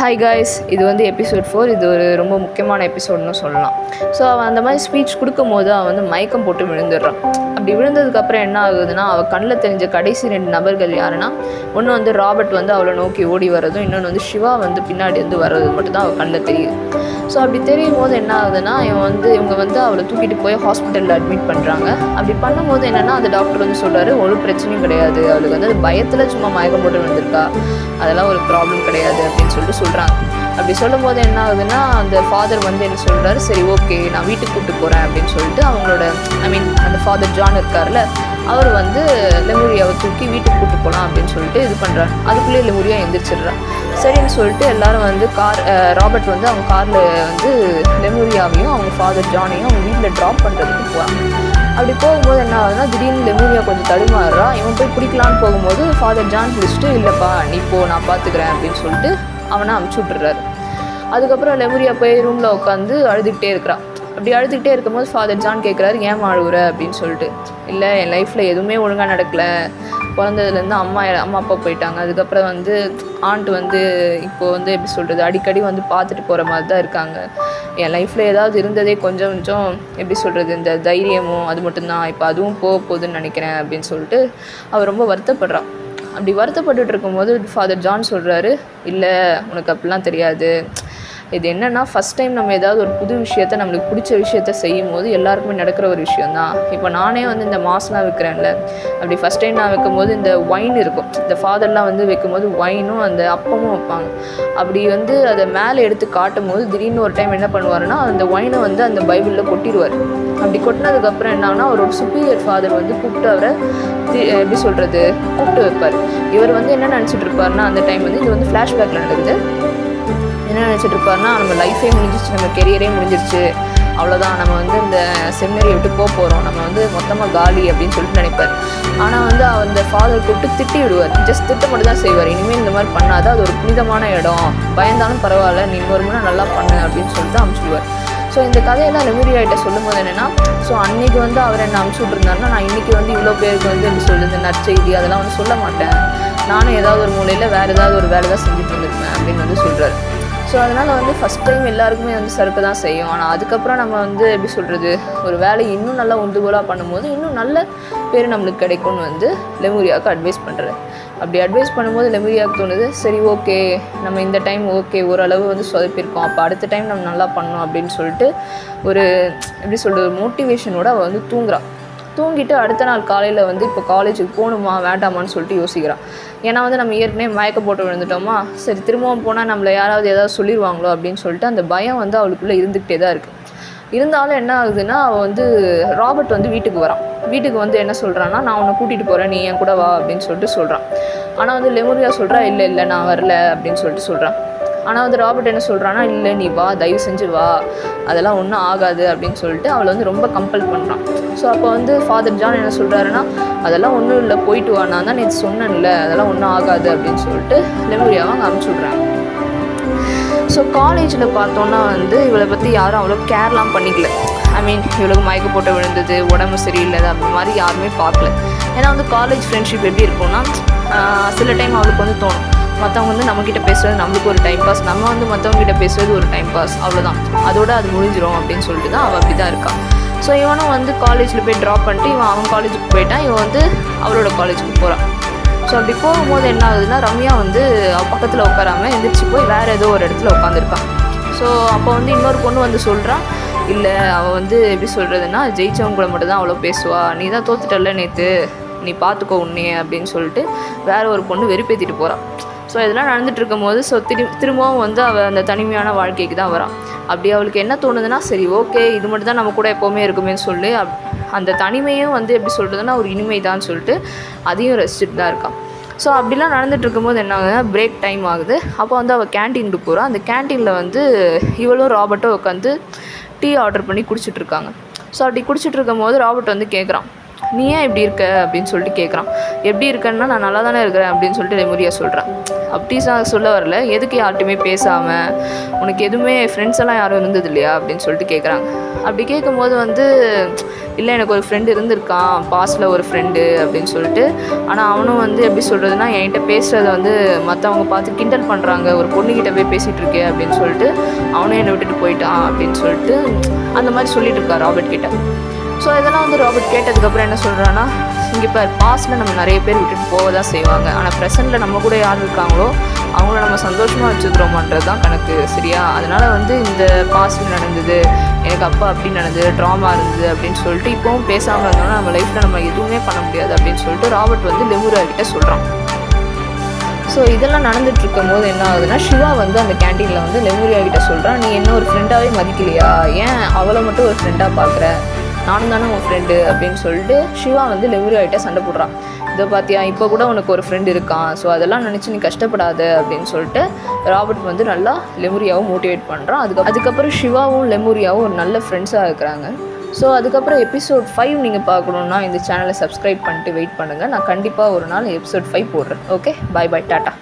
Hi guys, இது வந்து episode 4. இது ஒரு ரொம்ப முக்கியமான எபிசோட்னு சொல்லலாம். ஸோ அவன் அந்த மாதிரி ஸ்பீச் கொடுக்கும் போது அவன் வந்து மயக்கம் போட்டு விழுந்துடுறான். அப்படி விழுந்ததுக்கப்புறம் என்ன ஆகுதுன்னா, அவள் கண்ணில் தெரிஞ்ச கடைசி 2 நபர்கள் யாருன்னா, ஒன்று வந்து ராபர்ட் வந்து அவளை நோக்கி ஓடி வரதும், இன்னொன்று வந்து சிவா வந்து பின்னாடி வந்து வர்றது மட்டும்தான் அவள் கண்ணில் தெரியுது. ஸோ அப்படி தெரியும் போது என்ன ஆகுதுன்னா, இவங்க வந்து அவளை தூக்கிட்டு போய் ஹாஸ்பிட்டலில் அட்மிட் பண்ணுறாங்க. அப்படி பண்ணும்போது என்னென்னா, அந்த டாக்டர் வந்து சொல்கிறாரு, ஒரு பிரச்சனையும் கிடையாது, அவளுக்கு வந்து அது பயத்தில் சும்மா மயக்கம் போட்டு விழுந்திருக்கா, அதெல்லாம் ஒரு ப்ராப்ளம் கிடையாது அப்படின்னு சொல்லிட்டு சொல்கிறாங்க. அப்படி சொல்லும் போது என்ன ஆகுதுன்னா, அந்த ஃபாதர் வந்து என்ன சொல்கிறாரு, சரி ஓகே நான் வீட்டுக்கு கூப்பிட்டு போகிறேன் அப்படின்னு சொல்லிட்டு அவங்களோட அந்த ஃபாதர் ஜான் இருக்கார்ல, அவர் வந்து லெமுரியாவை தூக்கி வீட்டுக்கு கூப்பிட்டு போகலாம் அப்படின்னு சொல்லிட்டு இது பண்ணுறாரு. அதுக்குள்ளேயே லெமுரியா எந்திரிச்சிடுறான். சரின்னு சொல்லிட்டு எல்லாரும் வந்து ராபர்ட் வந்து அவங்க காரில் வந்து லெமுரியாவையும் அவங்க ஃபாதர் ஜானையும் அவங்க வீட்டில் ட்ராப் பண்ணுறதுக்கு போகிறாங்க. அப்படி போகும்போது என்ன ஆகுதுன்னா, திடீர்னு லெமுரியா கொஞ்சம் தடுமாறுறா. இவன் போய் பிடிக்கலான்னு போகும்போது ஃபாதர் ஜான் பிடிச்சிட்டு, இல்லைப்பா நீ போ நான் பார்த்துக்கிறேன் அப்படின்னு சொல்லிட்டு அவனை அமுச்சு விட்டுறாரு. அதுக்கப்புறம் லெமுரியா போய் ரூமில் உட்காந்து அழுதுகிட்டே இருக்கிறான். அப்படி அழுதுகிட்டே இருக்கும்போது ஃபாதர் ஜான் கேட்குறாரு, ஏன் அழுகுற அப்படின்னு சொல்லிட்டு. இல்லை, என் லைஃப்பில் எதுவுமே ஒழுங்காக நடக்கலை, பிறந்ததுலேருந்து அம்மா அப்பா போயிட்டாங்க, அதுக்கப்புறம் வந்து ஆண்ட் வந்து இப்போது வந்து எப்படி சொல்கிறது, அடிக்கடி வந்து பார்த்துட்டு போகிற மாதிரி தான் இருக்காங்க, என் லைஃப்பில் ஏதாவது இருந்ததே கொஞ்சம் எப்படி சொல்கிறது, இந்த தைரியமும் அது மட்டும்தான், இப்போ அதுவும் போக போகுதுன்னு நினைக்கிறேன் அப்படின்னு சொல்லிட்டு அவர் ரொம்ப வருத்தப்படுறான். அப்படி வருத்தப்பட்டுட்டு இருக்கும்போது ஃபாதர் ஜான் சொல்கிறாரு, இல்லை உனக்கு அப்படிலாம் தெரியாது, இது என்னென்னா ஃபஸ்ட் டைம் நம்ம ஏதாவது ஒரு புது விஷயத்த நம்மளுக்கு பிடிச்ச விஷயத்த செய்யும் போது எல்லாருக்குமே நடக்கிற ஒரு விஷயந்தான். இப்போ நானே வந்து இந்த மாஸ்லாம் விற்கிறேன்ல, அப்படி ஃபஸ்ட் டைம் நான் வைக்கும்போது இந்த ஒயின் இருக்கும், இந்த ஃபாதர்லாம் வந்து வைக்கும்போது ஒயினும் அந்த அப்பமும் வைப்பாங்க. அப்படி வந்து அதை மேலே எடுத்து காட்டும் போது திடீர்னு ஒரு டைம் என்ன பண்ணுவாருன்னா, அந்த ஒயினை வந்து அந்த பைபிளில் கொட்டிடுவார். அப்படி கொட்டினதுக்கப்புறம் என்னான்னா, அவரோட சுப்பீரியர் ஃபாதர் வந்து கூப்பிட்டு அவரை எப்படி சொல்கிறது கூப்பிட்டு வைப்பார். இவர் வந்து என்ன நினச்சிட்டு இருப்பாருன்னா, அந்த டைம் வந்து இது வந்து ஃப்ளாஷ்பேக்கில் நடக்குது. என்ன நினச்சிட்டு இருப்பாருன்னா, நம்ம லைஃபே முடிஞ்சிருச்சு, நம்ம கெரியரே முடிஞ்சிருச்சு, அவ்வளோதான், நம்ம வந்து இந்த செமினரியை விட்டு போகிறோம், நம்ம வந்து மொத்தமாக காலி அப்படின்னு சொல்லிட்டு நினைப்பார். ஆனால் வந்து அந்த ஃபாதர் கூப்பிட்டு திட்டி விடுவார். ஜஸ்ட் திட்ட மட்டும் தான் செய்வார். இனிமேல் இந்த மாதிரி பண்ணாத, அது ஒரு புனிதமான இடம், பயந்தாலும் பரவாயில்ல, நீ ஒரு முறை நல்லா பண்ணு அப்படின்னு சொல்லிட்டு அனுப்பிச்சுடுவார். ஸோ இந்த கதையெல்லாம் லெமுரியாகிட்ட சொல்லும் போது என்னென்னா, ஸோ அன்றைக்கி வந்து அவர் என்ன அனுப்பிச்சி விட்ருந்தாருன்னா, நான் இன்றைக்கி வந்து இவ்வளோ பேருக்கு வந்து எப்படி சொல்லுது நற்செய்தி அதெல்லாம் வந்து சொல்ல மாட்டேன், நானும் ஏதாவது ஒரு மூலையில் வேறு ஏதாவது ஒரு வேலை தான் செஞ்சுட்டு வந்துருப்பேன் அப்படின்னு வந்து சொல்கிறார். ஸோ அதனால் வந்து ஃபஸ்ட் டைம் எல்லாருக்குமே வந்து சறுக்க தான் செய்யும். ஆனால் அதுக்கப்புறம் நம்ம வந்து எப்படி சொல்கிறது, ஒரு வேலையை இன்னும் நல்லா உந்துகோலாக பண்ணும்போது இன்னும் நல்ல பேர் நம்மளுக்கு கிடைக்கும்னு வந்து லெமுரியாவுக்கு அட்வைஸ் பண்ணுறாரு. அப்படி அட்வைஸ் பண்ணும்போது லெமுரியாவுக்கு தோணுது, சரி ஓகே நம்ம இந்த டைம் ஓகே ஓரளவு வந்து சொதப்பியிருக்கோம், அப்போ அடுத்த டைம் நம்ம நல்லா பண்ணோம் அப்படின்னு சொல்லிட்டு ஒரு எப்படி சொல்கிறது மோட்டிவேஷனோடு அவள் வந்து தூங்கிட்டு அடுத்த நாள் காலையில் வந்து இப்போ காலேஜுக்கு போகணுமா வேண்டாமான்னு சொல்லிட்டு யோசிக்கிறான். ஏன்னா வந்து நம்ம ஏற்கனவே மயக்க போட்டு விழுந்துட்டோமா, சரி திரும்பவும் போனால் நம்மளை யாராவது ஏதாவது சொல்லிடுவாங்களோ அப்படின்னு சொல்லிட்டு அந்த பயம் வந்து அவளுக்குள்ளே இருந்துக்கிட்டே தான் இருக்குது. இருந்தாலும் என்ன ஆகுதுன்னா, அவள் வந்து ராபர்ட் வந்து வீட்டுக்கு வரான். வீட்டுக்கு வந்து என்ன சொல்கிறான்னா, நான் உன்னை கூட்டிகிட்டு போகிறேன், நீ என் கூட வா அப்படின்னு சொல்லிட்டு சொல்கிறான். ஆனால் வந்து லெமுரியா சொல்கிறா, இல்லை நான் வரல அப்படின்னு சொல்லிட்டு சொல்கிறான். ஆனால் வந்து ராபர்ட் என்ன சொல்கிறான்னா, இல்லை நீ வா, தயவு செஞ்சு வா, அதெல்லாம் ஒன்றும் ஆகாது அப்படின்னு சொல்லிட்டு அவளை வந்து ரொம்ப கம்பல் பண்ணுறான். ஸோ அப்போ வந்து ஃபாதர் ஜான் என்ன சொல்கிறாருன்னா, அதெல்லாம் ஒன்றும் இல்லை, போயிட்டு வா, நான் தான் நேற்று சொன்னேன்ல, அதெல்லாம் ஒன்றும் ஆகாது அப்படின்னு சொல்லிட்டு லெமுரியாவை அங்கே அனுப்பிச்சி விட்றாங்க. ஸோ காலேஜில் பார்த்தோன்னா வந்து இவளை பற்றி யாரும் அவ்வளோ கேர்லாம் பண்ணிக்கல. இவளுக்கு மயக்க போட்டு விழுந்தது, உடம்பு சரியில்லை அப்படி மாதிரி யாருமே பார்க்கல. ஏன்னா வந்து காலேஜ் ஃப்ரெண்ட்ஷிப் எப்படி இருக்கும்னா, சில டைம் அவளுக்கு வந்து தோணும், மற்றவங்க வந்து நம்மக்கிட்ட பேசுகிறது நம்மளுக்கு ஒரு டைம் பாஸ், நம்ம வந்து மற்றவங்ககிட்ட பேசுகிறது ஒரு டைம் பாஸ், அவ்வளோதான், அதோட அது முடிஞ்சிடும் அப்படின்னு சொல்லிட்டு தான் அவள் அப்படி தான் இருக்காள். ஸோ இவனும் வந்து காலேஜில் போய் ட்ராப் பண்ணிட்டு இவன் அவன் காலேஜுக்கு போயிட்டான், இவன் வந்து அவளோட காலேஜுக்கு போகிறான். ஸோ அப்படி போகும்போது என்ன ஆகுதுன்னா, ரம்யா வந்து அவள் பக்கத்தில் உட்காராமல் எந்திரிச்சு போய் வேறு ஏதோ ஒரு இடத்துல உட்காந்துருக்கான். ஸோ அப்போ வந்து இன்னொரு பொண்ணு வந்து சொல்கிறான், இல்லை அவள் வந்து எப்படி சொல்கிறதுனா, ஜெயிச்சவங்க கூட மட்டும் தான் அவ்வளோ பேசுவா, நீ தான் தோத்துட்டல நேற்று, நீ பார்த்துக்கோ உன்னையே அப்படின்னு சொல்லிட்டு வேறு ஒரு பொண்ணு வெறுப்பேற்றிட்டு போகிறான். ஸோ இதெல்லாம் நடந்துகிட்டு இருக்கும்போது திரும்பவும் வந்து அவள் அந்த தனிமையான வாழ்க்கைக்கு தான் வரான். அப்படி அவளுக்கு என்ன தோணுதுன்னா, சரி ஓகே இது மட்டும் தான் நம்ம கூட எப்போவுமே இருக்குமேன்னு சொல்லி அந்த தனிமையும் வந்து எப்படி சொல்கிறதுனா ஒரு இனிமை தான் சொல்லிட்டு அதையும் ரசிச்சுட்டு தான் இருக்கான். ஸோ அப்படிலாம் நடந்துகிட்டு இருக்கும்போது என்ன ஆகுதுன்னா, பிரேக் டைம் ஆகுது. அப்போ வந்து அவள் கேன்டீனுக்கு போகிறான். அந்த கேன்டீனில் வந்து இவளும் ராபர்ட்டும் உட்காந்து டீ ஆர்டர் பண்ணி குடிச்சிட்ருக்காங்க. ஸோ அப்படி குடிச்சிட்டு இருக்கும் போது ராபர்ட் வந்து கேட்குறான், நீ ஏன் இப்படி இருக்க அப்படின்னு சொல்லிட்டு கேட்குறான். எப்படி இருக்கேன்னா நான் நல்லா தானே இருக்கிறேன் அப்படின்னு சொல்லிட்டு லெமுரியா சொல்கிறான். அப்படி சொல்ல வரல, எதுக்கு யார்ட்டையுமே பேசாமல், உனக்கு எதுவுமே ஃப்ரெண்ட்ஸ் எல்லாம் யாரும் இருந்தது இல்லையா அப்படின்னு சொல்லிட்டு கேட்குறாங்க. அப்படி கேட்கும்போது வந்து இல்லை எனக்கு ஒரு ஃப்ரெண்டு இருந்திருக்கான், பாஸ்டில் ஒரு ஃப்ரெண்டு அப்படின்னு சொல்லிட்டு. ஆனால் அவனும் வந்து எப்படி சொல்கிறதுனா என்கிட்ட பேசுகிறத வந்து மற்றவங்க பார்த்து கிண்டல் பண்ணுறாங்க, ஒரு பொண்ணுக்கிட்ட போய் பேசிகிட்டு இருக்கே அப்படின்னு சொல்லிட்டு அவனும் என்னை விட்டுட்டு போயிட்டான் அப்படின்னு சொல்லிட்டு அந்த மாதிரி சொல்லிட்டு இருக்கா ராபர்ட் கிட்ட. ஸோ இதெல்லாம் வந்து ராபர்ட் கேட்டதுக்கப்புறம் என்ன சொல்கிறான்னா, இங்கே இப்போ பாஸ்ட்டில் நம்ம நிறைய பேர் விட்டுட்டு போக தான் செய்வாங்க, ஆனால் ப்ரெசென்ட்டில் நம்ம கூட யார் இருக்காங்களோ அவங்கள நம்ம சந்தோஷமாக வச்சுக்கிறோமான்றது தான் கணக்கு, சரியா? அதனால் வந்து இந்த பாஸ்ட்டில் நடந்தது, எனக்கு அப்பா அப்படி நடந்தது, ட்ராமா இருந்தது அப்படின்னு சொல்லிட்டு இப்போவும் பேசாமல் இருந்தோம்னா நம்ம லைஃப்பில் நம்ம எதுவுமே பண்ண முடியாது அப்படின்னு சொல்லிட்டு ராபர்ட் வந்து லெமுரியா கிட்ட சொல்கிறான். ஸோ இதெல்லாம் நடந்துகிட்ருக்கும் போது என்ன ஆகுதுன்னா, சிவா வந்து அந்த கேன்டீனில் வந்து லெமுரியா கிட்ட சொல்கிறான், நீ என்ன ஒரு ஃப்ரெண்டாகவே மதிக்கலையா, ஏன் அவளை மட்டும் ஒரு ஃப்ரெண்டாக பார்க்குற, நானும் தானே உன் ஃப்ரெண்டு அப்படின்னு சொல்லிட்டு சிவா வந்து லெமுரியா கிட்ட சண்டை போடுறான். இதை பார்த்தியா, இப்போ கூட உனக்கு ஒரு ஃப்ரெண்டு இருக்கான், ஸோ அதெல்லாம் நினச்சி நீ கஷ்டப்படாத அப்படின்னு சொல்லிட்டு ராபர்ட் வந்து நல்லா லெமுரியாவும் மோட்டிவேட் பண்ணுறான். அதுக்கப்புறம் சிவாவும் லெமுரியாவும் ஒரு நல்ல ஃப்ரெண்ட்ஸாக இருக்கிறாங்க. ஸோ அதுக்கப்புறம் எபிசோட் 5 நீங்கள் பார்க்கணுன்னா இந்த சேனலை சப்ஸ்கிரைப் பண்ணிட்டு வெயிட் பண்ணுங்கள். நான் கண்டிப்பாக ஒரு நாள் எபிசோட் 5 போடுறேன். ஓகே, பாய் பாய், டாட்டா.